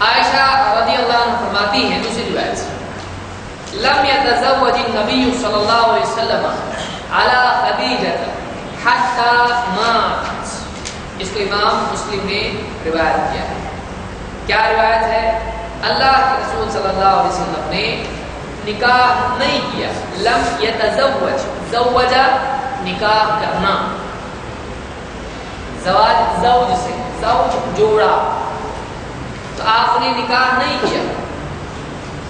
عائشہ رضی اللہ عنہ فرماتی ہیں دوسری روایت سے لم يتزوج النبي صلی اللہ علیہ وسلم على خدیجہ حتى مات. اس کو امام مسلم نے روایت کیا ہے. کیا روایت ہے؟ اللہ کے رسول صلی اللہ علیہ وسلم نے نکاح نہیں کیا. لم يتزوج، زوجہ نکاح کرنا، زواج زوج سے، زوج جوڑا. تو آپ نے نکاح نہیں کیا،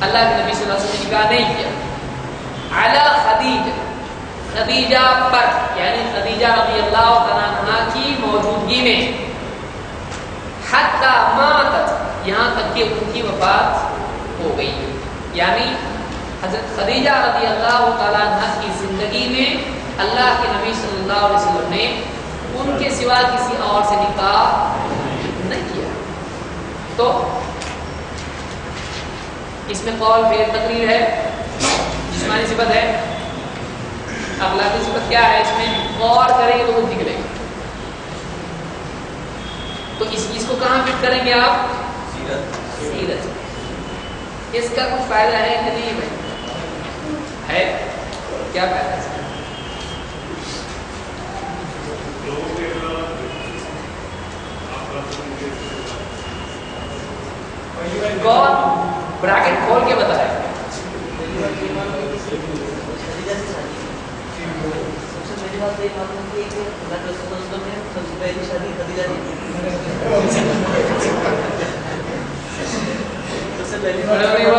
اللہ کے نبی صلی اللہ علیہ وسلم نے نکاح نہیں کیا. علی خدیجہ، خدیجہ پر، یعنی خدیجہ رضی اللہ تعالیٰ عنہا کی موجودگی میں. حتی ماتت، یہاں تک کہ ان کی وفات ہو گئی. یعنی حضرت خدیجہ رضی اللہ تعالیٰ عنہ کی زندگی میں اللہ کے نبی صلی اللہ علیہ وسلم نے ان کے سوا کسی اور سے نکاح نہیں کیا. تو اس میں قول فعل تقریر ہے، جسمانی صفت ہے. اخلاقی صفت کیا ہے؟ اس میں غور کریں گے تو وہ نکلے گا. تو اس چیز کو کہاں فٹ کریں گے آپ؟ سیرت. اس کا کچھ فائدہ ہے کہ نہیں بھائی؟ ہے. کیا فائدہ ہے؟ کون بریکٹ کھول کے بتائے.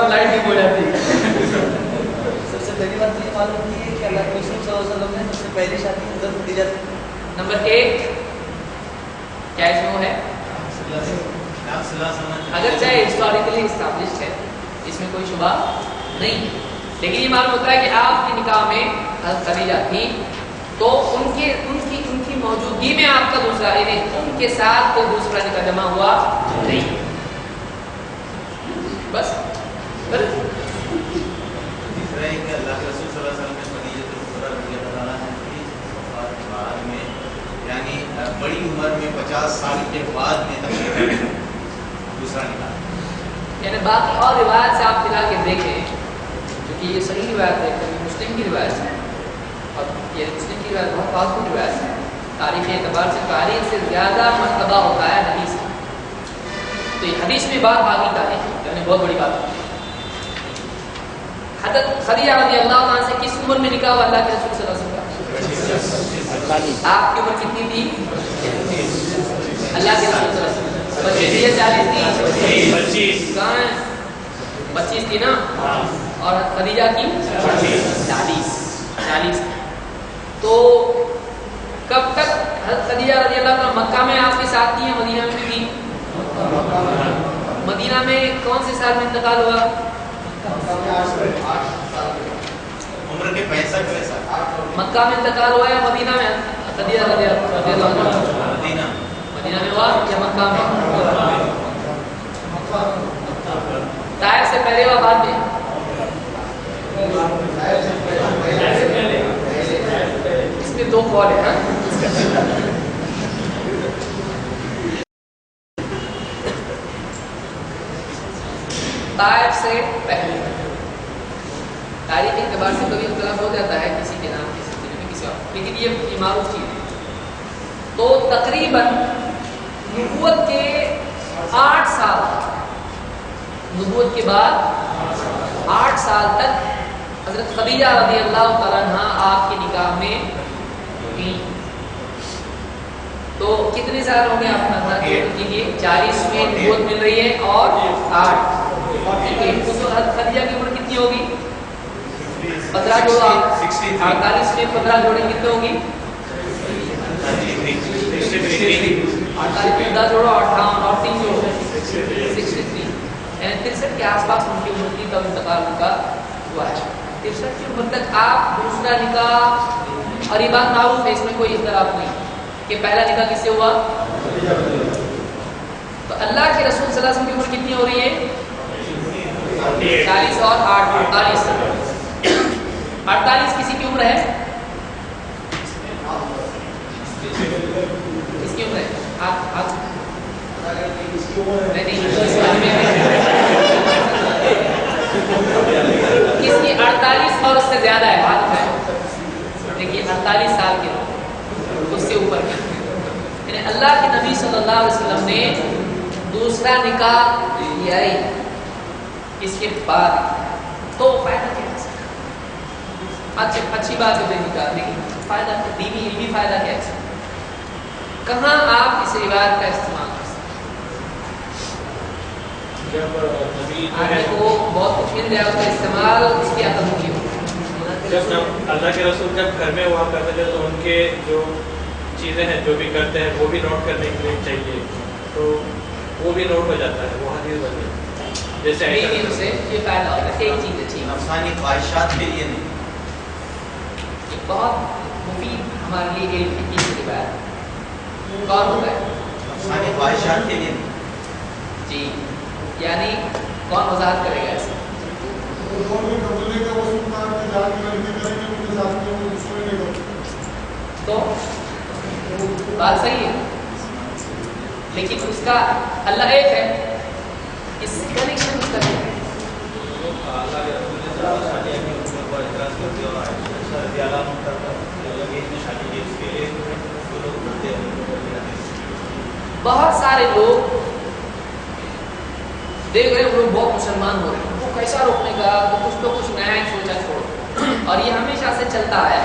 لائٹ نہیں ہو جاتی. سب سے پہلی بات یہ معلوم کی ہے کہ اللہ کے رسول صلی اللہ علیہ وسلم نے سب سے پہلی شادی حضرت خدیجہ سے. نمبر 1 کیا اس میں وہ ہے؟ اگر چاہے ہسٹوریکلی اسٹیبلشڈ ہے، اس میں کوئی شبہ نہیں، لیکن یہ معلوم ہوتا ہے کہ آپ کے نکاح میں حضرت خدیجہ تھی، تو ان کی موجودگی میں آپ کا دوسرا، یعنی ان کے ساتھ کوئی دوسرا نکاح جمع ہوا نہیں. بس اللہ کے رسول صلی اللہ علیہ وسلم نے خدیجہ رضی اللہ عنہا کی وفات کے بعد میں، یعنی بڑی عمر میں 50 سال کے بعد میں تقریباً دوسرا نکاح. یعنی باقی اور روایت سے آپ ملا کے دیکھیں، کیونکہ یہ صحیح روایت ہے، مسلم کی روایت ہے، اور یہ مسلم کی روایت بہت پاورفل روایت ہے. تاریخی اعتبار سے تاریخ سے زیادہ مرتبہ ہوتا ہے حدیث. تو یہ حدیث میں بات آگی تاریخ ہے، یعنی بہت بڑی بات ہے. حضرت خدیجہ رضی اللہ عنہ سے کس عمر میں نکاح ہوا اللہ کے رسول صلی اللہ علیہ وسلم کا؟ آپ کی عمر کتنی تھی؟ اللہ کے رسول صلی اللہ علیہ وسلم 40 تھی. 25 تھی نا، اور خدیجہ کی 40. تو کب تک حضرت خدیجہ رضی اللہ عنہ مکہ میں آپ کے ساتھ تھی یا مدینہ میں تھی؟ مدینہ میں کون سے سال میں انتقال ہوا؟ عمر کے 65 سال. مکہ میں انتقال ہوا یا مدینہ میں؟ خدیجہ رضی اللہ عنہ مدینہ میں ہوا یا مکہ میں؟ طائف سے پہلے ہوا بعد میں؟ اس میں 2 قول ہیں. طائف سے پہلے. تاریخ کے اعتبار سے کبھی اختلاف ہو جاتا ہے کسی کے نام کے سلسلے میں کسی اور، لیکن یہ معروف چیز ہے. تو تقریباً نبوت کے 8 سال، نبوت کے بعد 8 سال تک حضرت خدیجہ رضی اللہ تعالیٰ عنہ آپ کے نکاح میں ہوئی. تو کتنے سال ہو گئے آپ اپنا کیجیے؟ 40 میں نبوت مل رہی ہے اور 8. اس وقت خدیجہ کی عمر کتنی ہوگی؟ 15 جوڑو آپ. 48 میں 15 جوڑیں کتنے ہوگی؟ 48 میں 10 جوڑو 58 اور 3 جوڑو 63. یعنی 63 کے آس پاس ان کی عمر کی تب انتقال کا ہوا ہے. 63 کی عمر تک آپ دوسرا نکاح، اور یہ بات معروف ہے، اس میں کوئی اختلاف نہیں کہ پہلا نکاح کس سے ہوا. تو اللہ کے رسول صلی اللہ علیہ وسلم کی عمر کتنی ہو رہی ہے؟ 40 اور 8 48. 48 کسی کی عمر ہے؟ کس کی عمر ہے؟ آپ نہیں سے زیادہ ہے، ہاتھ اٹھائے، دیکھیے 48 سال کے لوگ اس سے اوپر کے، یعنی اللہ کے نبی صلی اللہ علیہ وسلم نے دوسرا نکاح کیا ہی اس کے بعد، تو فائدہ کیا ہے؟ اچھی بات ہے نکاح، لیکن فائدہ دینی علمی فائدہ کیا ہے؟ کہاں آپ اس روایت کا استعمال کر سکتے؟ آدمی کو بہت کچھ مل جائے، اس کا استعمال اس کی عقل کی ہو۔ جب اللہ کے رسول جب گھر میں ہوا کرتے تھے تو ان کے جو چیزیں ہیں جو بھی کرتے ہیں وہ بھی نوٹ کرنے کے لیے چاہیے، تو وہ بھی نوٹ ہو جاتا ہے، وہ حدیث بن جاتی ہے۔ جیسے سے یہ فائدہ ہوتا ہے، ایک چیز اچھی افسانی خواہشات کے لیے نہیں، یہ بہت مفید ہمارے لیے علم کی اس روایت کون ہوتا ہے؟ افسانی خواہشات کے لیے نہیں۔ جی، یعنی کون وضاحت کرے گا ایسے؟ تو بات صحیح ہے، لیکن اس کا اللہ ایک ہے، اس سے کنیکشن اس کا ہے۔ بہت سارے لوگ دیکھ رہے ہیں وہ بہت مسلمان ہو رہے ہیں، وہ کیسا روکنے کا، تو کچھ تو کچھ نیا ہی سوچا چھوڑو، اور یہ ہمیشہ سے چلتا ہے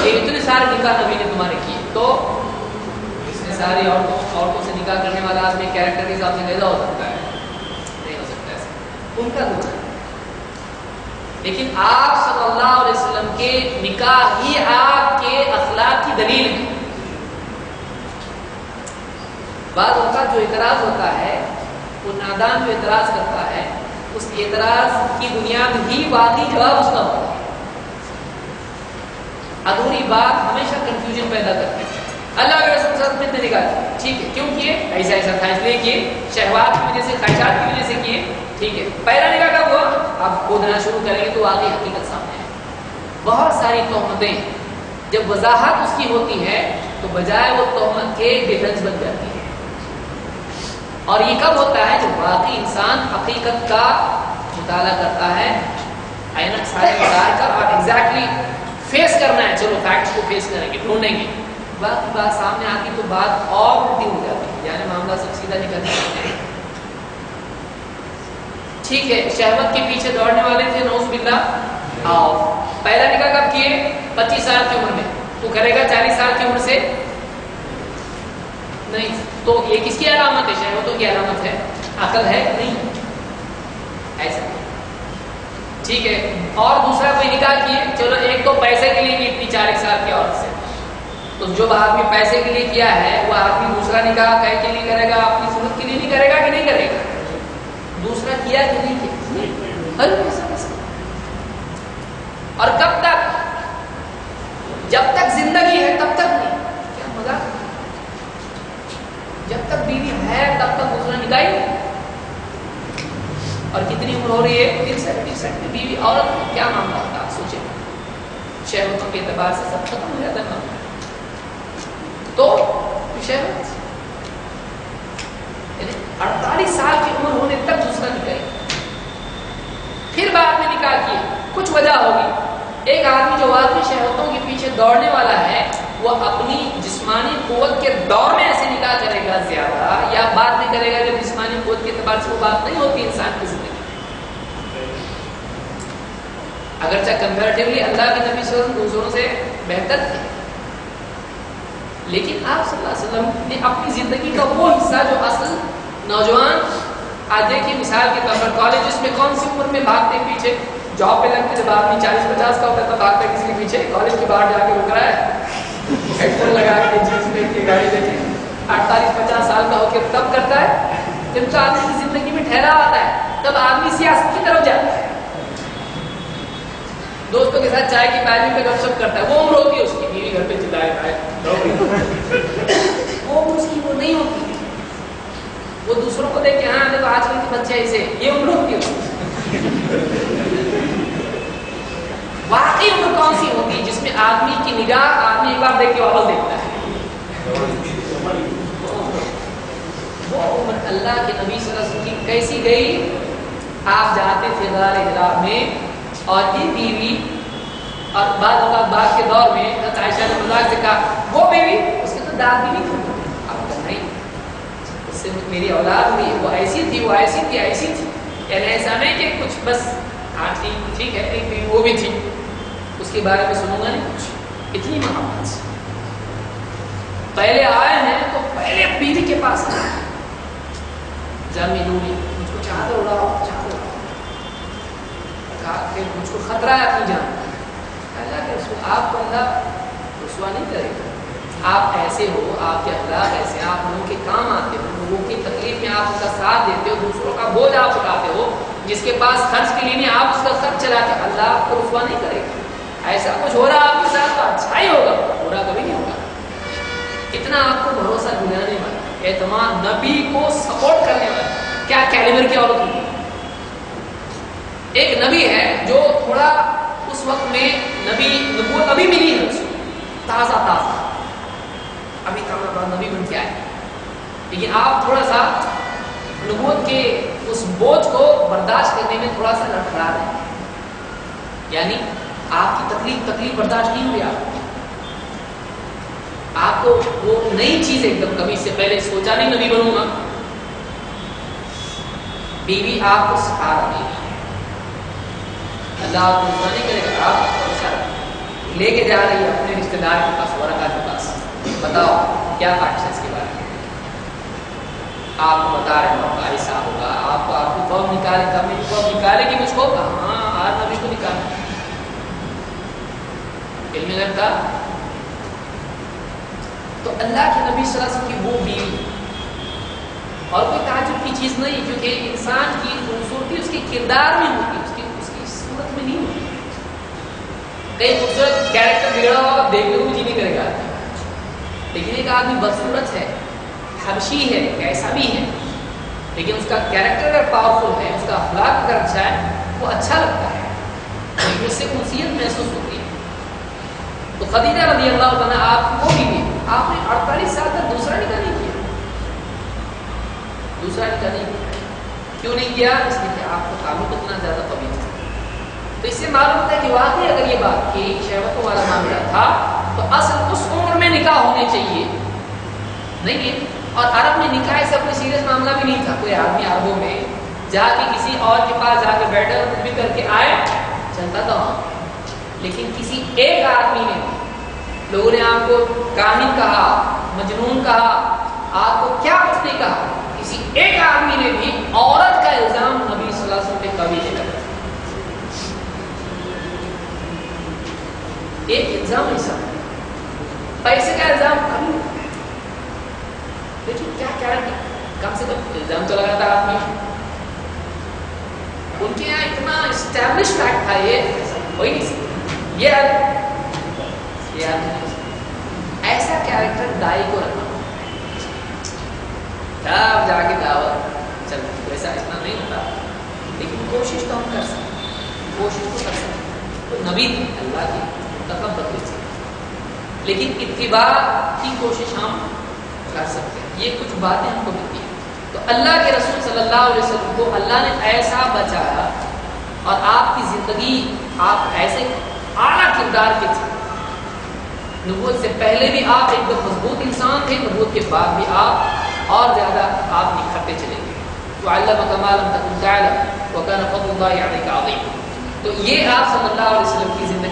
کہ اتنے سارے نکاح نبی نے تمہارے کیے، تو اتنے ساری عورتوں سے نکاح کرنے والا آدمی کیریکٹر کے حساب سے کیسا ہو سکتا ہے؟ نہیں ہو سکتا ایسا، ان کا گناہ ہے۔ لیکن آپ صلی اللہ علیہ وسلم کے نکاح ہی آپ کے اخلاق کی دلیل ہے۔ بعض اوقات جو اعتراض ہوتا ہے، وہ نادان جو اعتراض کرتا ہے، اس اعتراض کی بنیاد ہی واقعی جواب اس کا ہوتا ہے۔ ادھوری بات ہمیشہ کنفیوژن پیدا کرتی ہے۔ اللہ کے رسول صلی اللہ علیہ وسلم نے نکاح، ٹھیک ہے، کیوں کیے؟ ایسا تھا، اس لیے کیے، شہوات کی وجہ سے، خواہشات کی وجہ سے کیے، ٹھیک ہے۔ پہلا نکاح کب ہوا؟ آپ کھودنا شروع کریں گے تو واقعی حقیقت سامنے ہے۔ بہت ساری تہمتیں جب وضاحت اس کی ہوتی ہے تو بجائے وہ تہمت کے ڈیفنس بن جاتی ہے، اور یہ کب ہوتا ہے؟ جب واقعی انسان حقیقت کا مطالعہ کرتا ہے، اینک سارے اتار کر، اور ایگزیکٹلی فیس کرنا ہے، چلو فیکٹس کو فیس کریں گے، ڈھونڈیں گے، باقی بات سامنے آتی تو بات اور الٹی ہو جاتی ہے، یعنی معاملہ سب سیدھا نکلنے لگتا ہے۔ ٹھیک ہے، شہوت کے پیچھے دوڑنے والے تھے، نعوذ باللہ، آؤ پہلا نکاح کب کیے؟ 25 سال کی عمر میں، تو کرے گا 40 سال کی عمر سے؟ نہیں، تو یہ کس کی علامت ہے؟ شہوتوں کی علامت ہے، عقل ہے نہیں، ایسا ٹھیک ہے۔ اور دوسرا کوئی نکاح کیے، چلو ایک تو پیسے کے لیے اتنی 40 سال کی عورت سے، تو جو آدمی پیسے کے لیے کیا ہے وہ آدمی دوسرا نکاح کہے کے لیے کرے گا، اپنی سنت کے لیے نہیں کرے گا کہ نہیں کرے گا؟ دوسرا کیا کہ نہیں کیا؟ اور کب تک؟ جب تک زندگی ہے تب تک نہیں، کیا مزاق؟ جب تک بیوی ہے تب تک دوسرا نکاح ہی۔ اور کتنی عمر ہو رہی ہے؟ 63 میں بیوی عورت میں کیا معاملہ ہوتا ہے؟ آپ سوچیں، شہوتوں کے اعتبار سے سب ختم ہو جاتا ہے معاملہ، تو شہوت 48 سال کی عمر ہونے تک دوسرا نکاح، پھر بعد میں نکاح کیے، کچھ وجہ ہوگی۔ ایک آدمی جو واقعی شہوتوں کے پیچھے دوڑنے والا ہے، وہ اپنی جسمانی قوت کے دور میں ایسے نکاح کرے گا زیادہ، یا بعد میں کرے گا جب جسمانی قوت کے اعتبار سے وہ بات نہیں ہوتی انسان کی زندگی۔ اگرچہ کمپیریٹیولی اللہ کے نبی صلی اللہ علیہ وسلم دوسروں سے بہتر تھے، لیکن آپ صلی اللہ علیہ وسلم نے اپنی زندگی کا وہ حصہ جو اصل نوجوان، آج دیکھیے مثال کے طور پر کالجز میں کون سی عمر میں بھاگتے پیچھے، جاب پہ لگتے جب آدمی 40-50 کا ہوتا ہے تب بھاگتا ہے کسی کے پیچھے، کالج کے باہر جا کے رک رہا ہے، ہیڈ فون لگا کے جینس پہن کے گاڑی لے کے، 48-50 سال کا ہو کے تب کرتا ہے جب تو آدمی کی زندگی میں ٹھہرا آتا ہے، تب آدمی سیاست کی طرف جاتا ہے، دوستوں کے ساتھ چائے کی پیالی پہ گپ شپ کرتا ہے، وہ عمر ہوتی ہے اس کی، بیوی گھر پہ چلائے وہ عمر اس کی وہ نہیں ہوتی، وہ دوسروں کو دیکھ کے ہاں دیکھو آج کل کے بچے ایسے، یہ عمر ہوتی ہے۔ واقعی عمر کون سی ہوتی ہے جس میں آدمی کی نگاہ آدمی ایک بار دیکھ کے واپس دیکھتا ہے؟ وہ عمر اللہ کے نبی صلی اللہ علیہ وسلم کی کیسی گئی؟ آپ جاتے تھے غار ہرا میں، اور یہ بیوی، اور بعد کے دور میں حضرت عائشہ نے مذاق سے کہا وہ بیوی اس کے تو دانت بھی نہیں کھلتے، اب نہیں اس سے میری اولاد ہوئی، وہ ایسی تھی وہ ایسی تھی ایسی تھی، یعنی ایسا نہیں کہ کچھ بس ہاں ٹھیک ہے ایک بیوی وہ بھی تھی، اس کے بارے میں سنوں گا نہیں کچھ، اتنی محبت سے پہلے آئے ہیں تو پہلے بیوی کے پاس آئے، زمینوں مجھ کو چادر اڑاؤ چادر اڑاؤ، کہا کہ مجھ کو خطرہ ہے اپنی جان، اللہ کہ آپ کو اللہ رسوا نہیں کرے گا، آپ ایسے ہو، آپ کے اخلاق ایسے، آپ لوگوں کے کام آتے ہو، لوگوں کی تکلیف میں آپ اس کا ساتھ دیتے ہو، دوسروں کا بوجھ آپ اٹھاتے ہو، جس کے پاس خرچ کے لیے نہیں آپ اس کا خرچ چلاتے، اللہ آپ کو رسوا نہیں کرے گا، ایسا کچھ ہو رہا آپ کے ساتھ تو اچھا ہی ہوگا، برا کبھی نہیں ہوگا، اتنا آپ کو بھروسہ دلانے والا، اعتماد، نبی کو سپورٹ کرنے والا، کیا کیلیبر کی عورت ہوگی، ایک نبی ہے جو تھوڑا اس وقت میں نبوت ابھی ملی ہے، اس کو تازہ ابھی نبی بن کے آئے، لیکن آپ تھوڑا سا نبوت کے اس بوجھ کو برداشت کرنے میں تھوڑا سا لڑکھڑا رہے ہیں، یعنی آپ کی تکلیف برداشت نہیں ہوئی، آپ کو وہ نئی چیز ایک دم، کبھی سے پہلے سوچا نہیں نبی بنوں گا، بیوی آپ کو سہارا دے گی، اللہ آپ کو رسوا نہیں کرے گا، آپ لے کے جا رہی ہے اپنے رشتے دار کے پاس، ورقہ کے پاس، بتاؤ کیا کاٹنا ہے اس کے بارے میں، آپ کو بتا رہے ہیں ایسا ہوگا، آپ کو قوم نکالے گا، میری قوم نکالے گی مجھ کو، ہاں آج نبی کو نکالے، علم غیب تھا، تو اللہ کے نبی صلی اللہ علیہ وسلم کی وہ بیوی، اور کوئی تعجب کی چیز نہیں، کیونکہ انسان کی خوبصورتی اس کے کردار میں ہوتی ہے، اس کی صورت میں نہیں ہوتی، کئی خوبصورت کیریکٹر بگڑا ہوا دیکھ کے وہ جی نہیں کرے گا، لیکن ایک آدمی بدصورت ہے، حبشی ہے، کیسا بھی ہے، لیکن اس کا کیریکٹر اگر پاورفل ہے، اس کا اخلاق اگر اچھا ہے، وہ اچھا لگتا ہے، اس سے انسیت محسوس ہوتی ہے، تو خدیجہ رضی اللہ عنہ آپ کو بھی آپ نے 48 سال تک دوسرا نکاح نہیں کیا، کیوں نہیں کیا؟ اس لیے کہ آپ کا تعلق اتنا زیادہ قوی تھا، تو اس سے معلوم ہوتا ہے کہ واقعی اگر یہ بات کہ شہوتوں والا معاملہ تھا تو اصل اس عمر میں نکاح ہونے چاہیے نہیں ہے، اور عرب میں نکاح ایسا کوئی سیریس معاملہ بھی نہیں تھا، کوئی آدمی عربوں میں جا کے کسی اور کے پاس جا کے بیٹھے اور کچھ بھی کر کے آئے چلتا تھا وہاں، لیکن کسی ایک آدمی نے، لوگوں نے آپ کو کاہن کہا، مجنون کہا، آپ کو کیا کچھ نہیں کہا، کسی ایک آدمی نے بھی عورت کا الزام نبی صلی اللہ علیہ وسلم پہ کبھی نہیں لگا، ایک الزام ایسا، پیسے کا الزام کبھی نہیں، لیکن کیا کم سے کم الزام تو لگاتا آدمی، ان کے یہاں اتنا اسٹیبلش فیکٹ تھا، یہ کوئی نہیں سکتا، یہ ایسا کیریکٹر دائی کو رکھنا، تب جا کے دعوت چل، ویسا اتنا نہیں ہوتا، لیکن کوشش تو ہم کر سکتے، تو نبی اللہ کی تکبر سے، لیکن اتباع کی کوشش ہم کر سکتے ہیں، یہ کچھ باتیں ہم کو ملتی ہیں، تو اللہ کے رسول صلی اللہ علیہ وسلم کو اللہ نے ایسا بچایا، اور آپ کی زندگی آپ ایسے اعلیٰ کردار کے تھے، نبوت سے پہلے بھی آپ ایک دم مضبوط انسان تھے، نبوت کے بعد بھی آپ اور زیادہ آپ نکھرتے چلے گئے، وعلمک ما لم تکن تعلم وکان فضل اللہ علیک عظیم، تو یہ آپ صلی اللہ علیہ وسلم کی زندگی